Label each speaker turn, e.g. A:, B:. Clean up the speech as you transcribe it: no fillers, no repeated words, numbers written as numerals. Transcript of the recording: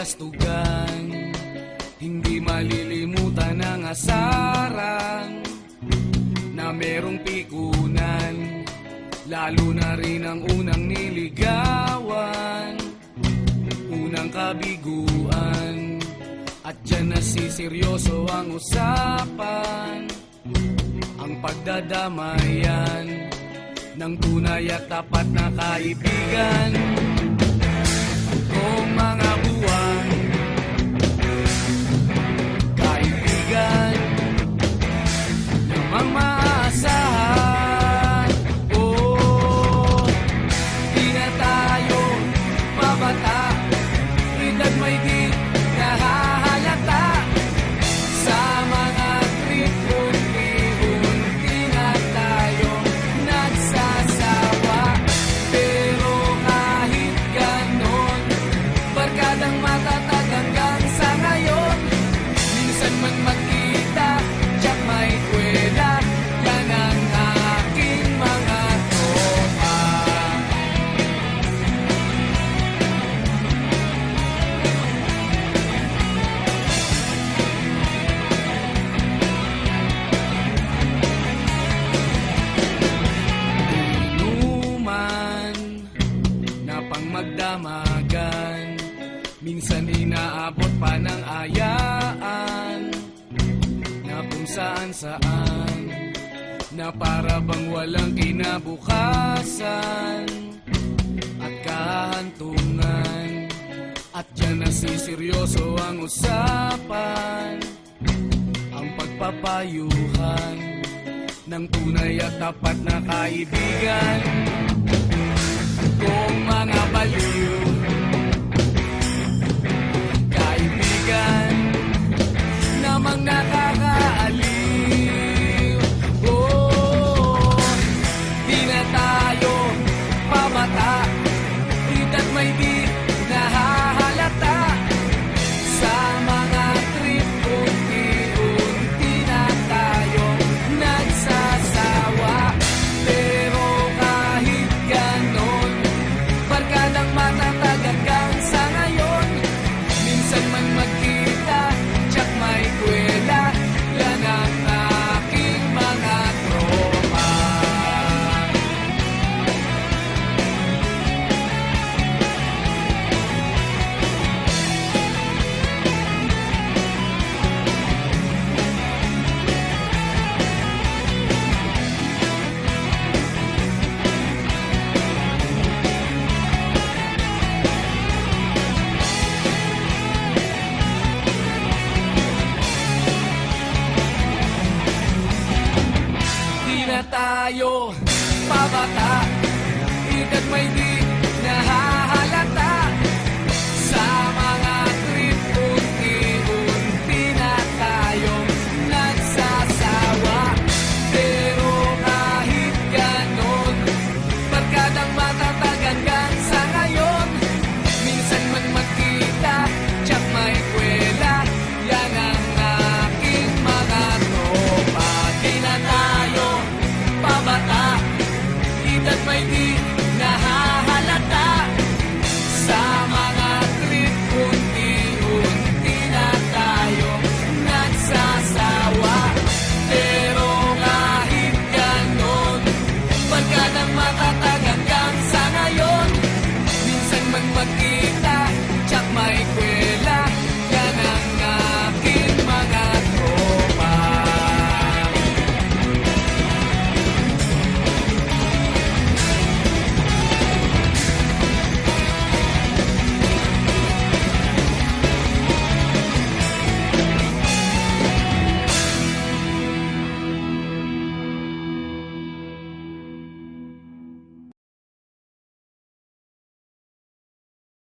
A: kastugan, hindi malilimutan ang asaran na merong pikunan, lalo na rin ang unang niligawan, unang kabiguan. At dyan nasiseryoso ang usapan, ang pagdadamayan ng tunay at tapat na kaibigan. Kung mga buwan, kaibigan, namang maaasahan. Oh, di na tayo babata, edad may di nahahalata. Sa mga trip, unti-unti na tayo nagsasawa. Pero kahit ganon, barkadang matatag hanggang sa ngayon. Minsan man magkita, tiyak may kwela, yan ang aking mga tropa. Inuman na pang magdamagan, minsan inaabot pa ng ayaan, na kung saan-saan, na para bang walang kinabukasan at kahantungan. At dyan nasiseryoso ang usapan, ang pagpapayuhan ng tunay at tapat na kaibigan. Kung mga baliw, kaibigan, namang nakakaaliw. Oh, di na tayo pabata, edad may di nahahalata. Sa mga trip, unti-unti na tayo nagsasawa. Pero kahit ganon, barkadang matatag hanggang sa ngayon. Minsan man magkita, tiyak may kwela, yan ang aking mga tropa. Di na tayo pabata, edad may di nahahalata. Sa mga trip, unti-unti na tayo nagsasawa. Pero kahit ganon, barkadang matatag hanggang sa ngayon. Minsan man magkita, tiyak may kwela, yan ang aking mga tropa. Di na tayo pabata, edad may di